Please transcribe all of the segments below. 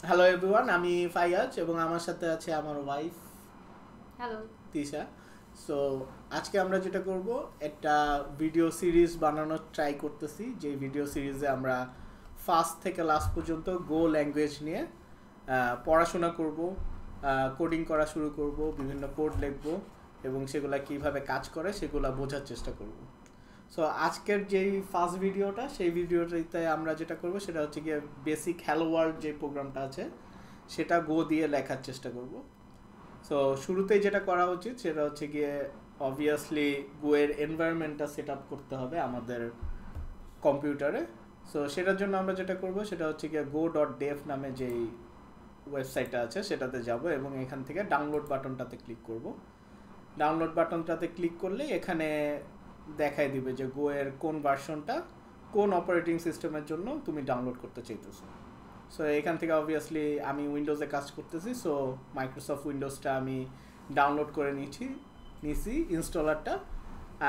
Hello everyone, আমি ফাইয়াজ এবং আমার সাথে আছে আমার ওয়াইফ হ্যালো। তিশা। সো আজকে আমরা যেটা করব, একটা ভিডিও সিরিজ বানানোর ট্রাই করতেছি। যে ভিডিও সিরিজে আমরা ফার্স্ট থেকে লাস্ট পর্যন্ত গো ল্যাঙ্গুয়েজ নিয়ে পড়াশোনা করব, কোডিং করা শুরু করব, বিভিন্ন কোড লিখব এবং সেগুলা কিভাবে কাজ করে সেগুলা বোঝার চেষ্টা করব। সো আজকের যেই ফার্স্ট ভিডিওটা, সেই ভিডিওটাতে আমরা যেটা করব সেটা হচ্ছে গিয়ে বেসিক হ্যালো ওয়ার্ল্ড যে প্রোগ্রামটা আছে সেটা গো দিয়ে লেখার চেষ্টা করব। সো শুরুতেই যেটা করা উচিত সেটা হচ্ছে গিয়ে অবভিয়াসলি গো এর এনভায়রনমেন্টটা সেট আপ করতে হবে আমাদের কম্পিউটারে। সো সেটার জন্য আমরা যেটা করব সেটা হচ্ছে গিয়ে go.dev নামে যেই ওয়েবসাইটটা আছে সেটাতে যাব এবং এখান থেকে ডাউনলোড বাটনটাতে ক্লিক করব। ডাউনলোড বাটনটাতে ক্লিক করলে এখানে দেখাই দিবে যে গো এর কোন ভার্সনটা কোন অপারেটিং সিস্টেমের জন্য তুমি ডাউনলোড করতে চাইতেছো। সো এখান থেকে অবভিয়াসলি আমি উইন্ডোজে কাজ করতেছি, সো মাইক্রোসফট উইন্ডোজটা আমি ডাউনলোড করে নিছি ইনস্টলারটা,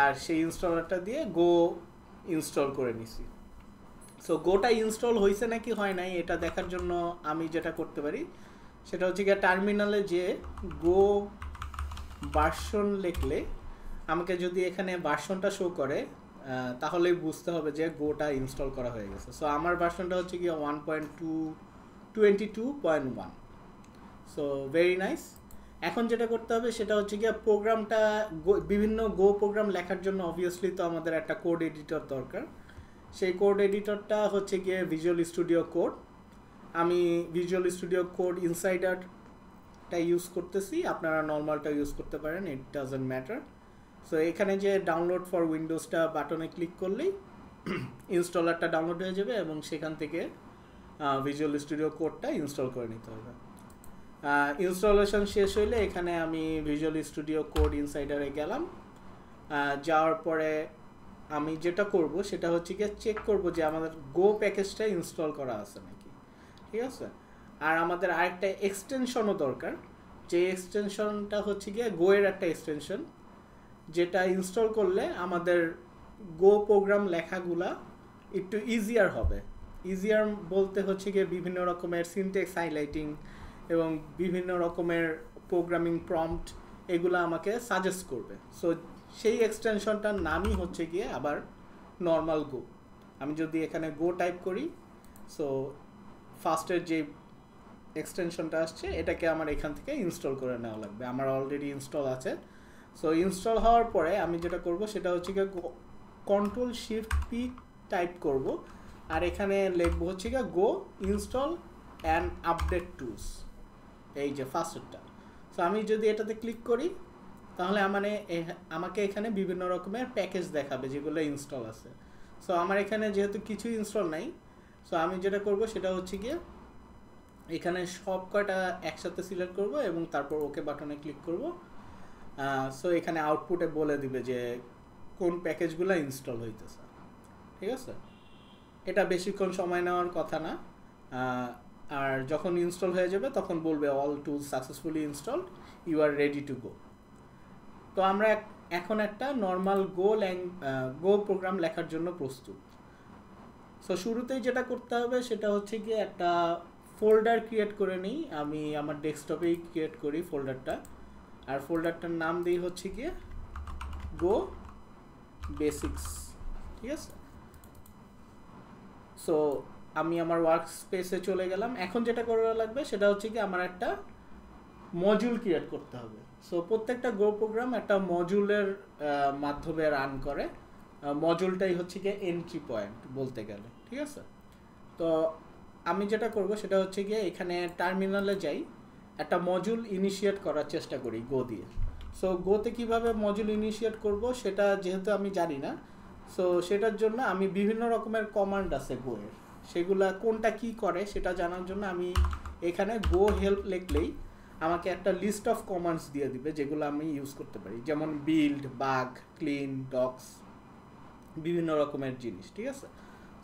আর সেই ইনস্টলারটা দিয়ে গো ইনস্টল করে নিছি। সো গোটা ইনস্টল হয়েছে নাকি হয় নাই এটা দেখার জন্য আমি যেটা করতে পারি সেটা হচ্ছে গিয়ে টার্মিনালে যে গো ভার্সন লিখলে আমাকে যদি এখানে ভার্সনটা শো করে তাহলেই বুঝতে হবে যে গোটা ইনস্টল করা হয়ে গেছে। সো আমার ভার্সনটা হচ্ছে গিয়ে 1.22.1। So very nice. এখন যেটা করতে হবে সেটা হচ্ছে গিয়ে প্রোগ্রামটা, বিভিন্ন গো প্রোগ্রাম লেখার জন্য অবভিয়াসলি তো আমাদের একটা কোড এডিটর দরকার। সেই কোড এডিটরটা হচ্ছে গিয়ে ভিজুয়াল স্টুডিও কোড। আমি ভিজুয়াল স্টুডিও কোড ইনসাইডারটা ইউজ করতেছি, আপনারা নর্মালটা ইউজ করতে পারেন, ইট ডাজন্ট ম্যাটার। সো এখানে যে ডাউনলোড ফর উইন্ডোজটা বাটনে ক্লিক করলেই ইনস্টলারটা ডাউনলোড হয়ে যাবে এবং সেখান থেকে ভিজুয়াল স্টুডিও কোডটা ইনস্টল করে নিতে হবে। ইনস্টলেশন শেষ হইলে এখানে আমি ভিজুয়াল স্টুডিও কোড ইনসাইডারে গেলাম। যাওয়ার পরে আমি যেটা করব সেটা হচ্ছে গিয়ে চেক করব যে আমাদের গো প্যাকেজটা ইনস্টল করা আছে নাকি, ঠিক আছে। আর আমাদের আরেকটা এক্সটেনশনও দরকার, যে এক্সটেনশনটা হচ্ছে গিয়ে গো এর একটা এক্সটেনশন, যেটা ইনস্টল করলে আমাদের গো প্রোগ্রাম লেখাগুলা একটু ইজিয়ার হবে। ইজিয়ার বলতে হচ্ছে গিয়ে বিভিন্ন রকমের সিনটেক্স হাইলাইটিং এবং বিভিন্ন রকমের প্রোগ্রামিং প্রম্পট এগুলো আমাকে সাজেস্ট করবে। সো সেই এক্সটেনশনটার নামই হচ্ছে গিয়ে আবার নর্মাল গো। আমি যদি এখানে গো টাইপ করি, সো ফার্স্টের যে এক্সটেনশনটা আসছে এটাকে আমার এখান থেকে ইনস্টল করে নেওয়া লাগবে, আমার অলরেডি ইনস্টল আছে। সো ইনস্টল হওয়ার পরে আমি যেটা করব সেটা হচ্ছে গিয়ে কন্ট্রোল শিফট পি টাইপ করব, আর এখানে লিখবো হচ্ছে গিয়ে গো ইনস্টল অ্যান্ড আপডেট টুলস, এই যে ফার্স্টটা। সো আমি যদি এটাতে ক্লিক করি তাহলে আমাকে এখানে বিভিন্ন রকমের প্যাকেজ দেখাবে যেগুলো ইনস্টল আছে। সো আমার এখানে যেহেতু কিছু ইনস্টল নাই, সো আমি যেটা করব সেটা হচ্ছে গিয়ে এখানে সব কয়টা একসাথে সিলেক্ট করব এবং তারপর ওকে বাটনে ক্লিক করব। সো এখানে আউটপুটে বলে দিবে যে কোন প্যাকেজগুলো ইনস্টল হইতেছে, ঠিক আছে। এটা বেশিক্ষণ সময় নেওয়ার কথা না। আর যখন ইনস্টল হয়ে যাবে তখন বলবে all tools successfully installed, you are ready to go. তো আমরা এখন একটা নর্মাল গো প্রোগ্রাম লেখার জন্য প্রস্তুত। সো শুরুতেই যেটা করতে হবে সেটা হচ্ছে গিয়ে একটা ফোল্ডার ক্রিয়েট করে নিই। আমি আমার ডেস্কটপেই ক্রিয়েট করি ফোল্ডারটা, আর ফোল্ডারটার নাম দিই হচ্ছে গিয়ে গো বেসিক্স, ঠিক আছে। সো আমি আমার ওয়ার্ক স্পেসে চলে গেলাম। এখন যেটা করা লাগবে সেটা হচ্ছে কি আমার একটা মডিউল ক্রিয়েট করতে হবে। সো প্রত্যেকটা গো প্রোগ্রাম একটা মডিউলের মাধ্যমে রান করে। মডিউলটাই হচ্ছে গিয়ে এন্ট্রি পয়েন্ট বলতে গেলে, ঠিক আছে। তো আমি যেটা করব সেটা হচ্ছে গিয়ে এখানে টার্মিনালে যাই, একটা মডিউল ইনিশিয়েট করার চেষ্টা করি গো দিয়ে। সো গোতে কীভাবে মডিউল ইনিশিয়েট করব সেটা যেহেতু আমি জানি না, সো সেটার জন্য আমি বিভিন্ন রকমের কমান্ড আছে গো এর, সেগুলা কোনটা কি করে সেটা জানার জন্য আমি এখানে গো হেল্প লিখলেই আমাকে একটা লিস্ট অফ কমান্ডস দিয়ে দিবে যেগুলো আমি ইউজ করতে পারি, যেমন বিল্ড, বাগ, ক্লিন, ডক্স, বিভিন্ন রকমের জিনিস, ঠিক আছে।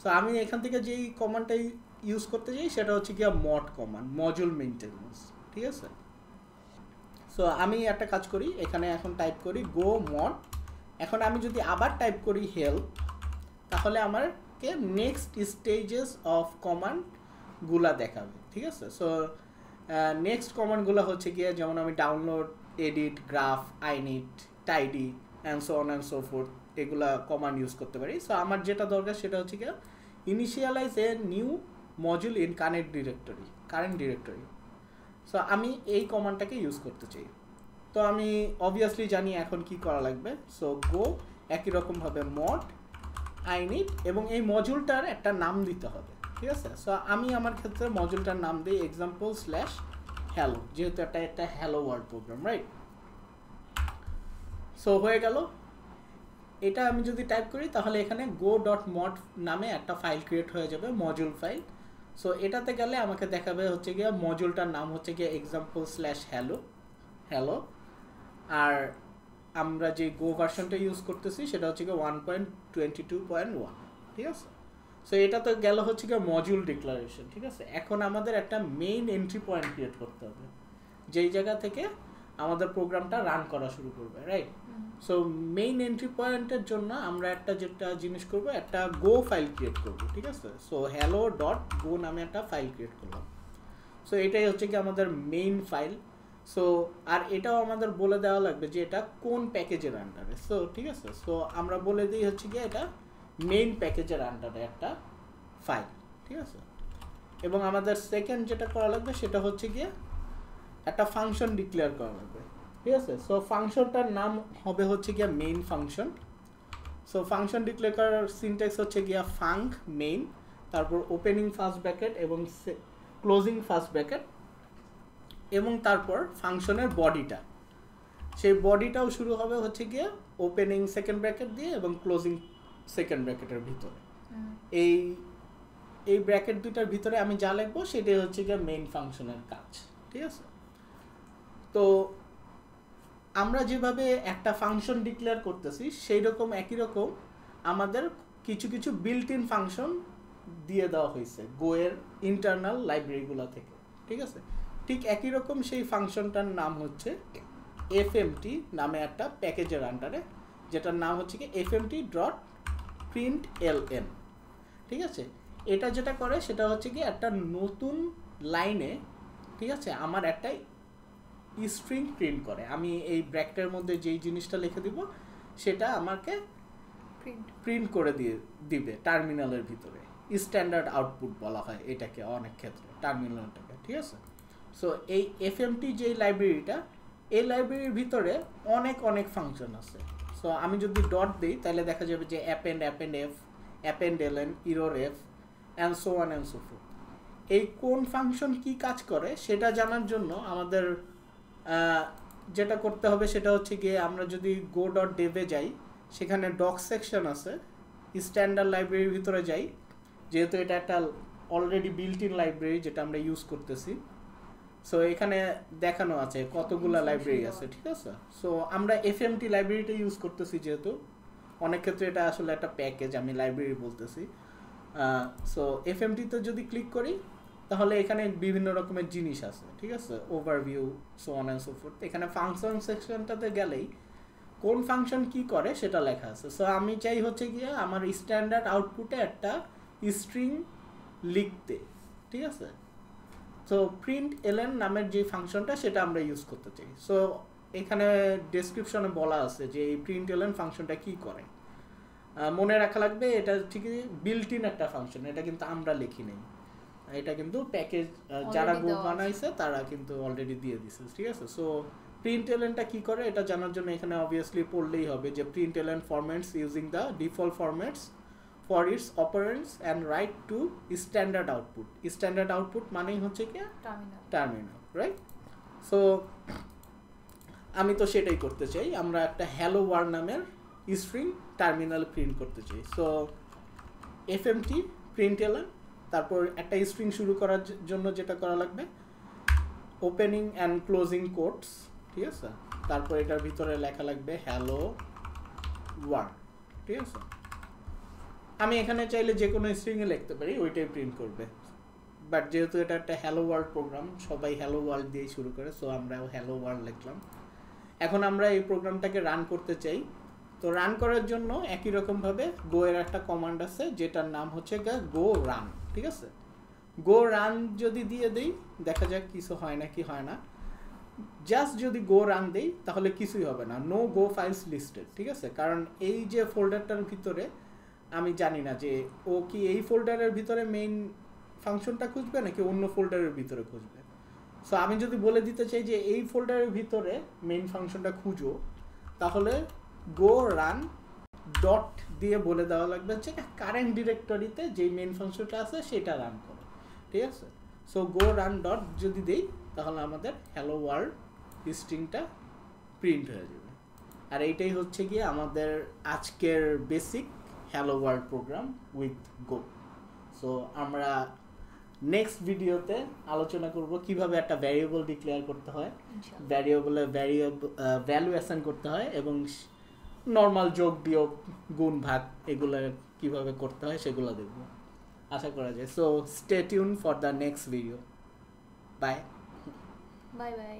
সো আমি এখান থেকে যেই কমান্ডটা ইউজ করতে চাই সেটা হচ্ছে গিয়ে মড কমান্ড, মডিউল মেইনটেনেন্স, ঠিক আছে। সো আমি একটা কাজ করি, এখানে এখন টাইপ করি গো মড। এখন আমি যদি আবার টাইপ করি হেল্প, তাহলে আমাকে নেক্সট স্টেজেস অফ কমান্ড গুলা দেখাবে, ঠিক আছে। সো নেক্সট কমান্ডগুলো হচ্ছে গিয়ে যেমন আমি download, edit, graph, init, tidy and so on and so forth এগুলা কমান্ড ইউজ করতে পারি। সো আমার যেটা দরকার সেটা হচ্ছে গিয়ে initialize a new module in current directory. So আমি এই কমান্ডটাকে ইউজ করতে চাই। তো আমি অবভিয়াসলি জানি এখন কি করা লাগবে। সো গো একই রকমভাবে মড আইনিট এবং এই মডিউলটার একটা নাম দিতে হবে, ঠিক আছে। সো আমি আমার ক্ষেত্রে মডিউলটার নাম দিই এক্সাম্পল স্ল্যাশ হ্যালো, যেহেতু একটা hello world program, right. So হয়ে গেল। এটা আমি যদি টাইপ করি তাহলে এখানে go.mod নামে একটা ফাইল ক্রিয়েট হয়ে যাবে, মডিউল ফাইল। সো এটাতে গেলে আমাকে দেখাবে হচ্ছে গিয়ে মডিউলটার নাম হচ্ছে গিয়ে এক্সাম্পল স্ল্যাশ হ্যালো। আর আমরা যে গো ভার্সনটা ইউজ করতেছি সেটা হচ্ছে গিয়ে 1.22.1, ঠিক আছে। সো এটা তো গেল হচ্ছে গিয়ে মডিউল ডিক্লারেশন, ঠিক আছে। এখন আমাদের একটা মেইন এন্ট্রি পয়েন্ট ক্রিয়েট করতে হবে যেই জায়গা থেকে আমাদের প্রোগ্রামটা রান করা শুরু করবে, রাইট। সো মেইন এন্ট্রি পয়েন্টের জন্য আমরা যেটা জিনিস করব, একটা গো ফাইল ক্রিয়েট করব, ঠিক আছে। সো hello.go নামে একটা ফাইল ক্রিয়েট করলাম। সো এটাই হচ্ছে কি আমাদের মেইন ফাইল। সো আর এটাও আমাদের বলে দেওয়া লাগবে যে এটা কোন প্যাকেজের আন্ডারে। সো ঠিক আছে, সো আমরা বলে দিই হচ্ছে কি এটা মেইন প্যাকেজের আন্ডারে একটা ফাইল, ঠিক আছে। এবং আমাদের সেকেন্ড যেটা করা লাগবে সেটা হচ্ছে গিয়ে একটা ফাংশন ডিক্লেয়ার করা লাগবে, ঠিক আছে। সো ফাংশনটার নাম হবে হচ্ছে গিয়া main function. So function declare করার সিনট্যাক্স হচ্ছে গিয়া ফাঙ্ক মেইন, তারপর ওপেনিং ফার্স্ট ব্র্যাকেট এবং ক্লোজিং ফার্স্ট ব্র্যাকেট, এবং তারপর ফাংশনের বডিটা, সেই বডিটাও শুরু হবে হচ্ছে গিয়ে ওপেনিং সেকেন্ড ব্র্যাকেট দিয়ে এবং ক্লোজিং সেকেন্ড ব্র্যাকেটের ভিতরে। এই ব্র্যাকেট দুটার ভিতরে আমি যা লিখবো সেটাই হচ্ছে গিয়ে মেইন ফাংশনের কাজ, ঠিক আছে। তো আমরা যেভাবে একটা ফাংশন ডিক্লেয়ার করতেছি সেই রকম একই রকম আমাদের কিছু কিছু বিল্ট ইন ফাংশন দিয়ে দেওয়া হয়েছে গো এর ইন্টারনাল লাইব্রেরিগুলো থেকে, ঠিক আছে। ঠিক একই রকম সেই ফাংশনটার নাম হচ্ছে এফএমটি নামে একটা প্যাকেজের আন্ডারে, যেটার নাম হচ্ছে কি fmt.println, ঠিক আছে। এটা যেটা করে সেটা হচ্ছে কি একটা নতুন লাইনে, ঠিক আছে, আমার একটা স্ট্রিং প্রিন্ট করে। আমি এই ব্র্যাকেটের মধ্যে যেই জিনিসটা লিখে দিব সেটা আমাকে প্রিন্ট করে দিবে টার্মিনালের ভিতরে। স্ট্যান্ডার্ড আউটপুট বলা হয় এটাকে অনেক ক্ষেত্রে, টার্মিনালটাকে, ঠিক আছে। সো এই এফএমটি যেই লাইব্রেরিটা, এই লাইব্রেরির ভিতরে অনেক ফাংশন আছে। সো আমি যদি ডট দিই তাহলে দেখা যাবে যে append f, append ln, error f and so on and so forth. এই কোন ফাংশন কি কাজ করে সেটা জানার জন্য আমাদের যেটা করতে হবে সেটা হচ্ছে গিয়ে আমরা যদি go.dev-এ যাই, সেখানে ডক সেকশন আছে, স্ট্যান্ডার্ড লাইব্রেরির ভিতরে যাই, যেহেতু এটা একটা অলরেডি বিল্ট ইন লাইব্রেরি যেটা আমরা ইউজ করতেছি। সো এখানে দেখানো আছে কতগুলা লাইব্রেরি আছে, ঠিক আছে। সো আমরা এফএমটি লাইব্রেরিটা ইউজ করতেছি, যেহেতু অনেক ক্ষেত্রে এটা আসলে একটা প্যাকেজ, আমি লাইব্রেরি বলতেছি। সো এফএমটিতে যদি ক্লিক করি তাহলে এখানে বিভিন্ন রকমের জিনিস আছে, ঠিক আছে, overview, so on and so fourth. এখানে ফাংশন সেকশনটাতে গেলেই কোন ফাংশন কি করে সেটা লেখা আছে। সো আমি চাই হচ্ছে গিয়ে আমার স্ট্যান্ডার্ড আউটপুটে একটা স্ট্রিং লিখতে, ঠিক আছে। সো println নামের যে ফাংশনটা সেটা আমরা ইউজ করতে চাই। সো এখানে ডেসক্রিপশনে বলা আছে যে এই println ফাংশনটা কি করে। মনে রাখা লাগবে এটা ঠিকই বিল্ট ইন একটা ফাংশন, এটা কিন্তু আমরা লিখি নাই, এটা কিন্তু প্যাকেজ যারা গো বানাইছে তারা কিন্তু অলরেডি দিয়ে দিছে, ঠিক আছে। সো printlnটা কি করে এটা জানার জন্য এখানে অবভিয়াসলি পড়লেই হবে যে println formats using the default formats for its operands and write to standard output. Standard output মানেই হচ্ছে কি টার্মিনাল, রাইট। সো আমি তো সেটাই করতে চাই, আমরা একটা হ্যালো ওয়ার্ল্ড নামের স্ট্রিং টার্মিনাল প্রিন্ট করতে চাই। সো fmt println, তারপর একটা স্ট্রিং শুরু করার জন্য যেটা করা লাগবে ওপেনিং অ্যান্ড ক্লোজিং কোটস, ঠিক আছে। তারপর এটার ভিতরে লেখা লাগবে হ্যালো ওয়ার্ল্ড, ঠিক আছে। আমি এখানে চাইলে যে কোনো স্ট্রিংয়ে লিখতে পারি, ওইটাই প্রিন্ট করবে। বাট যেহেতু এটা একটা হ্যালো ওয়ার্ল্ড প্রোগ্রাম, সবাই হ্যালো ওয়ার্ল্ড দিয়েই শুরু করে, সো আমরাও হ্যালো ওয়ার্ল্ড লিখলাম। এখন আমরা এই প্রোগ্রামটাকে রান করতে চাই। তো রান করার জন্য একই রকমভাবে গো এর একটা কমান্ড আছে যেটার নাম হচ্ছে গো রান, ঠিক আছে। গো রান যদি দিয়ে দেই দেখা যাক কিছু হয় না কি হয় না। জাস্ট যদি গো রান দেই তাহলে কিছুই হবে না, নো গো ফাইলস লিস্টেড, ঠিক আছে? কারণ এই যে ফোল্ডারটার ভিতরে আমি জানি না যে ও কি এই ফোল্ডারের ভিতরে মেইন ফাংশনটা খুঁজবে নাকি অন্য ফোল্ডারের ভিতরে খুঁজবে। সো আমি যদি বলে দিতে চাই যে এই ফোল্ডারের ভিতরে মেইন ফাংশনটা খুঁজো, তাহলে গো রান ডট দিয়ে বলে দেওয়া লাগবে হচ্ছে কারেন্ট ডিরেক্টরিতে যেই মেইন ফাংশনটা আছে সেটা রান করো, ঠিক আছে? সো গো রান ডট যদি দেই তাহলে আমাদের হ্যালো ওয়ার্ল্ড স্ট্রিংটা প্রিন্ট হয়ে যাবে। আর এইটাই হচ্ছে গিয়ে আমাদের আজকের basic hello world program with go. So আমরা নেক্সট ভিডিওতে আলোচনা করব কিভাবে একটা ভ্যারিয়েবল ডিক্লেয়ার করতে হয়, ভ্যারিয়েবলে ভ্যালু অ্যাসাইন করতে হয়, এবং নর্মাল যোগ বিয়োগ গুণ ভাগ এগুলো কিভাবে করতে হয় সেগুলো দেখব, আশা করা যায়। So stay tune for the next video. Bye bye bye.